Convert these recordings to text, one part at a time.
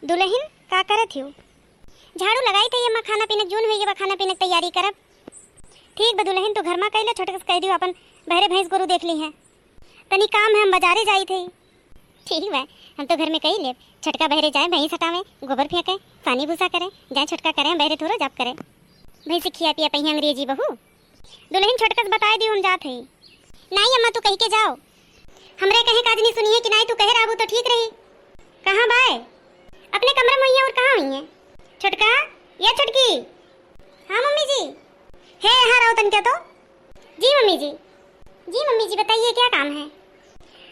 दुल्हन का करत हो? झाड़ू लगाई थी अम्मा, खाना पीना जून हुई खाना पीना तैयारी करब। ठीक बा दुल्हन, तो घर में कैले छोटक कह दियो अपन बहरे भैंस गोरू देख ली है, तनी काम है हम बाजारे जाई थे। ठीक बा, हम तो घर में कही ले छटका बहरे जाए, भैंस हटावे, गोबर फेंके, पानी भूसा करे, जाए छटका करे, बहरे थोड़ा जब करे, भैंस खिया पिया पही अंग्रेजी बहू। दुल्हन छोटकस बताए दियो हम जात है। नहीं अम्मा तू कही के जाओ, हमरे कहे काज नहीं सुनी है कि नहीं, तू कहे रहू तो ठीक रही। कहाँ बाय? अपने कमरे में हुई है। और कहाँ हुई है छोटका या छोटकी? हाँ मम्मी जी है यहाँ रहो तन क्या तो। जी मम्मी जी। जी मम्मी जी बताइए क्या काम है?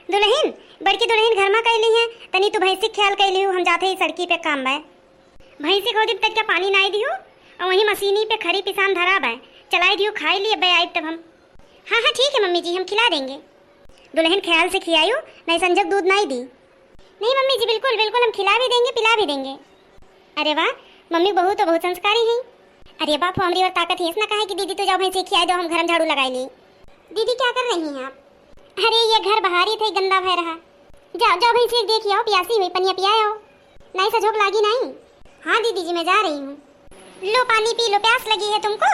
दुल्हन बड़की दुल्हन घर में कैली है, तनी तू भैंसी ख्याल कैली हूँ, हम जाते ही सड़की पे काम बाय। भैंसी को दिन तक क्या पानी नाई दियो और वहीं मशीनी पे खरी पिसान धरा बाय, चलाई दियो, खाई लिए बे आई तब हम। हाँ हाँ ठीक है मम्मी जी, हम खिला देंगे। दुल्हन ख्याल से खिलायो, नहीं संजक दूध नहीं दी। नहीं मम्मी जी बिल्कुल बिल्कुल, हम खिला भी देंगे पिला भी देंगे। अरे वाह मम्मी बहू तो बहुत संस्कारी है। अरे बाप हमारी और ताकत है, इसने कहा है कि दीदी तो जाओ भैंसी खिलाई दो, हम घर में झाड़ू लगाई ली। दीदी क्या कर रही हैं आप? अरे ये घर बाहरी थे, गंदा भय रहा। जाओ जाओ भैंसी एक देखी आओ, प्यासी हुई पनिया पियाओ। नहीं सझोक लागी नहीं? हाँ दीदी जी मैं जा रही हूँ। लो पानी पी लो, प्यास लगी है तुमको?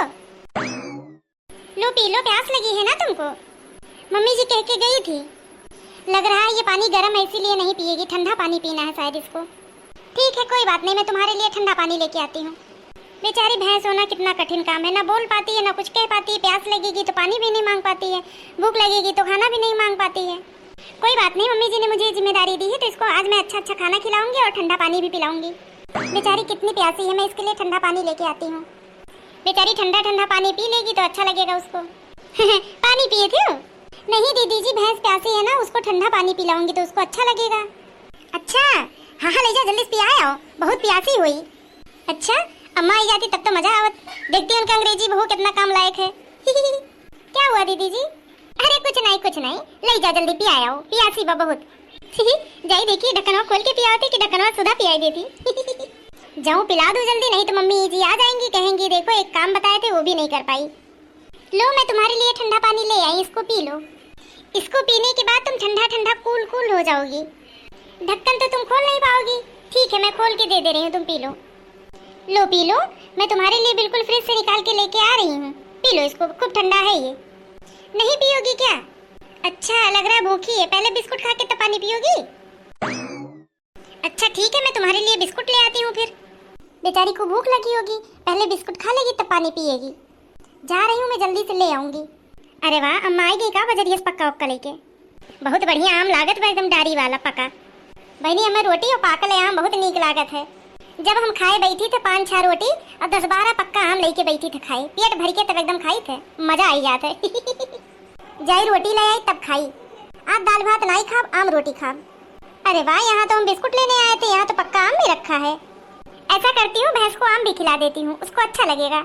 लो पी लो, प्यास लगी है ना तुमको? मम्मी जी कह के गई थी। लग रहा है ये पानी गर्म है इसीलिए नहीं पिएगी, ठंडा पानी पीना है शायद इसको। ठीक है कोई बात नहीं, मैं तुम्हारे लिए ठंडा पानी लेके आती हूँ। बेचारी भैंस होना कितना कठिन काम है, ना बोल पाती है ना कुछ कह पाती है, प्यास लगेगी तो पानी भी नहीं मांग पाती है, भूख लगेगी तो खाना भी नहीं मांग पाती है। कोई बात नहीं, मम्मी जी ने मुझे जिम्मेदारी दी है तो इसको आज मैं अच्छा अच्छा खाना खिलाऊंगी और ठंडा पानी भी पिलाऊंगी। बेचारी कितनी प्यासी है, मैं इसके लिए ठंडा पानी लेके आती हूँ। बेचारी ठंडा ठंडा पानी पी लेगी तो अच्छा लगेगा उसको। पानी पिए थे? नहीं दीदी जी, भैंस प्यासी है ना, उसको ठंडा पानी पिलाऊंगी तो उसको अच्छा लगेगा। अच्छा हाँ हाँ ले जा जल्दी से पिया आओ, बहुत प्यासी हुई। अच्छा अम्मा आई जाती तब तो मजा आवत, देखती उनका अंग्रेजी बहू कितना काम लायक है। क्या हुआ दीदी जी? अरे कुछ नहीं, ले जा जल्दी पिया आओ, प्यासी बा बहुत। जाई देखिए ढक्कनवा खोल के पिया होती कि ढक्कनवा सुधा पियाई देती। जाऊँ पिला दूं जल्दी, नहीं तो मम्मी जी आ जाएंगी, कहेंगी देखो एक काम बताए थे वो भी नहीं कर पाई। लो मैं तुम्हारे लिए ठंडा पानी ले आई, इसको पी लो। इसको पीने के बाद तुम ठंडा ठंडा कूल कूल हो जाओगी। ढक्कन तो तुम खोल नहीं पाओगी। ठीक है मैं खोल के दे रही हूँ, तुम पी लो। लो पी लो, मैं तुम्हारे लिए बिल्कुल फ्रिज से निकाल के लेके आ रही हूँ, पी लो इसको, खूब ठंडा है ये। नहीं पियोगी क्या? अच्छा लग रहा है भूखी है, पहले बिस्कुट खा के तब पानी पियोगी? अच्छा ठीक है मैं तुम्हारे लिए बिस्कुट ले आती हूँ फिर। बेचारी को भूख लगी होगी, पहले बिस्कुट खा लेगी तब पानी पिएगी। जा रही हूँ मैं, जल्दी से ले आऊंगी। अरे वाह अम्मा आई गई का बजरिया पक्का उक्का लेके? बहुत बढ़िया आम लागत बा, एकदम डारी वाला पका। बहनी हमें रोटी और पाकल आम बहुत नीक लागत है। जब हम खाए बैठी थे 5-6 रोटी और 10-12 पक्का आम लेके बैठी थे खाई, पेट भर के तब एकदम खाई थे, मजा आई जाता है। जाई रोटी ले आई तब खाई, आज दाल भात नहीं खाब, आम रोटी खाब। अरे वाह यहाँ तो हम बिस्कुट लेने आए थे, यहाँ तो पक्का आम भी रखा है। ऐसा करती हूँ भैंस को आम भी खिला देती हूँ, उसको अच्छा लगेगा।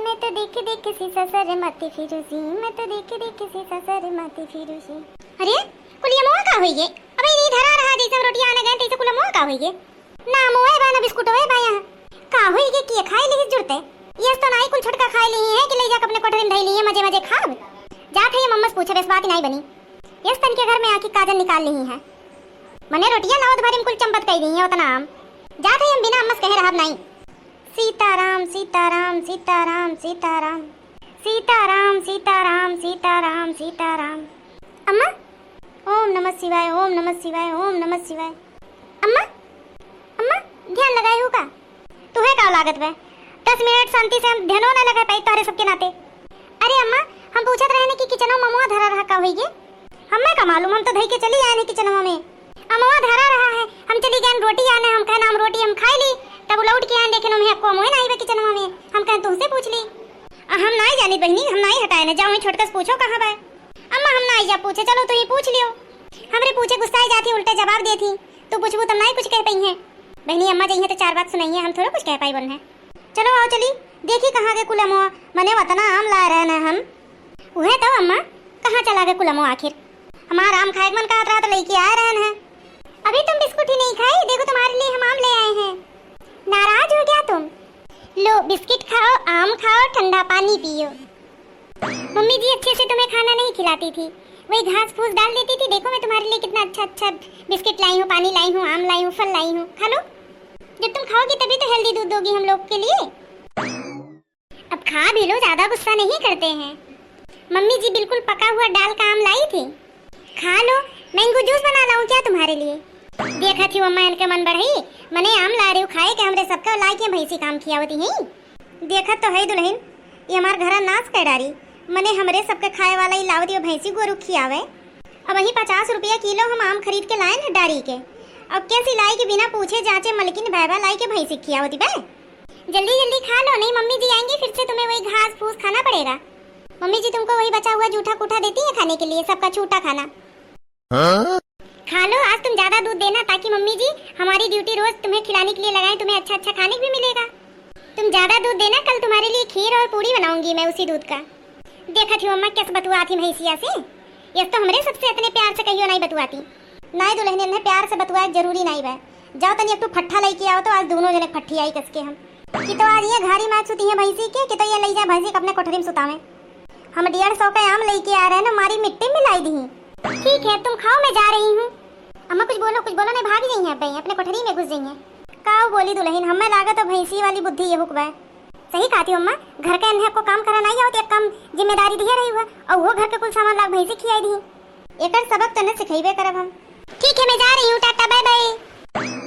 मैं तो देखे देखे सी ससुर माती फिरूसी, मैं तो देखे देखे सी ससुर माती फिरूसी। अरे कुलिया मोह का होई गे? अबे नहीं धरा रहा जैसे रोटी आने गए तैसे कुलिया मोह का होई गे? ना मोह बा ना बिस्कुट होए बा, यहाँ का होई गे कि खाई ली जुड़ते? ये तो नहीं कुल छटका खाई ली है कि ले जाके अपने कोठरी में धई ली है, मजे मजे खाब। जात है ये मम्मा से पूछे, बस बात नहीं बनी। यस तन के घर में आके काजल निकाल ली है, मने रोटियां लाओ भरी में कुल चंपत कई दी है उतना आम। जात है हम बिना अम्मा से कहे रहब नहीं। सीताराम सीताराम सीताराम सीताराम सीताराम सीताराम सीताराम सीताराम। अम्मा ओम नमः शिवाय, ओम नमः शिवाय, ओम नमः शिवाय। अम्मा अम्मा ध्यान लगाए हो का? तुम्हें का लागत है 10 मिनट शांति से हम ध्यान न लगा पाई तारे सबके नाते। अरे अम्मा हम पूछत रहे कि किचनवा ममुआ धरा रहा का होई गे? हमें का मालूम, हम तो धई के चली आए ने किचनवा में, अमुआ धरा रहा है, हम चली गए रोटी आने, हम कहे नाम रोटी हम खाई ली, तब लौट के आए देखे हम को मुए नहीं बे किचनवा में, हम कहे तुमसे पूछ ली। हम नहीं जानी बहनी, हम नहीं हटाए ने, जाओ छोटका से पूछो कहां बे। अम्मा हम नहीं जा पूछे, चलो तू ही पूछ लियो। हमरे पूछे गुस्साई जाती, उल्टे जवाब देती, तू पूछबू तब नहीं कुछ कह पई है। बहनी अम्मा जइए तो 4 बात सुनाइए, हम थोड़ा कुछ कह पाई बन है। चलो आओ चली देखी कहाँ के कुलमो, मने वतना आम ला रहे न हम। उहे तो अम्मा कहाँ चला गए कुलमो आखिर? हमारा आम खाए मन कहत रहा तो लेके आ रहे हैं। अभी तुम बिस्कुट ही नहीं खाई, देखो तुम्हारे लिए हम आम ले आए हैं। नाराज हो गया तुम? लो बिस्किट खाओ, आम खाओ, ठंडा पानी पियो। मम्मी जी अच्छे से तुम्हें खाना नहीं खिलाती थी, वही घास फूस डाल देती थी। देखो मैं तुम्हारे लिए कितना अच्छा अच्छा बिस्किट लाई हूँ, पानी लाई हूँ, आम लाई हूँ, फल लाई हूँ, खा लो। जब तुम खाओगी तभी तो हेल्दी दूध दोगी हम लोग के लिए। अब खा भी लो, ज्यादा गुस्सा नहीं करते हैं। मम्मी जी बिल्कुल पका हुआ डाल का आम लाई थी, खा लो। मैंगो जूस बना लाऊं क्या तुम्हारे लिए? देखा थी अम्मा इनके मन बढ़ी, मने आम ला रही हूँ खाए के हमरे सबका लाई के भैंसी काम किया होती है। देखा तो है दुल्हन, ये हमार घरा नाच कर डारी, मने हमरे सबके खाए वाला ही लावती भैंसी गोरु खियावे। अब वही 50 रुपया किलो हम आम खरीद के लाए न डारी के। अब कैसी लाई के बिना पूछे जांचे मलकिन भैबा लाई के भैंसी खिया होती बे। जल्दी जल्दी खा लो, नहीं मम्मी जी आएंगी फिर से तुम्हें वही घास फूस खाना पड़ेगा। मम्मी जी तुमको वही बचा हुआ जूठा कूठा देती है खाने के लिए, सबका छूटा खाना। खा लो, आज तुम ज्यादा दूध देना ताकि मम्मी जी हमारी ड्यूटी रोज तुम्हें खिलाने के लिए लगाएं, तुम्हें अच्छा अच्छा खाने भी मिलेगा। तुम ज्यादा दूध देना, कल तुम्हारे लिए खीर और पूरी बनाऊंगी मैं उसी दूध का। देखा थी अम्मा कैसे बतुआती भैंसिया से, ये तो हमरे सबसे इतने प्यार से कहियो नहीं बतुआती। नहीं दुल्हन ने प्यार से बतुआ जरूरी नहीं बे। जाओ तनी एक फट्ठा लेके आओ, तो आज दोनों जने फट्ठी आई कसके हम कि तो आज ये घारी मार सुती है भैंसी के कि तो ये ले जा भैंसी अपने कोठरी में सुतावे। हम 150 का आम लेके आ रहे हैं ना, हमारी मिट्टी में लाई दी। ठीक है तुम खाओ, मैं जा रही हूँ। अम्मा कुछ बोलो नहीं, भाग जाइए अब अपने कोठरी में घुस जाइए। काऊ बोली दुल्हन, हमें लागत तो भैंसी वाली बुद्धि ये हुक्म है। सही कहती हो अम्मा, घर के अंदर को काम करना नहीं आवत, एक काम जिम्मेदारी दिया रही हुआ और वो घर के कुल सामान लाग भैंसी खियाई दी। एक सबक तो न सिखेबे करब हम। ठीक है मैं जा रही हूँ, टाटा बाय बाय।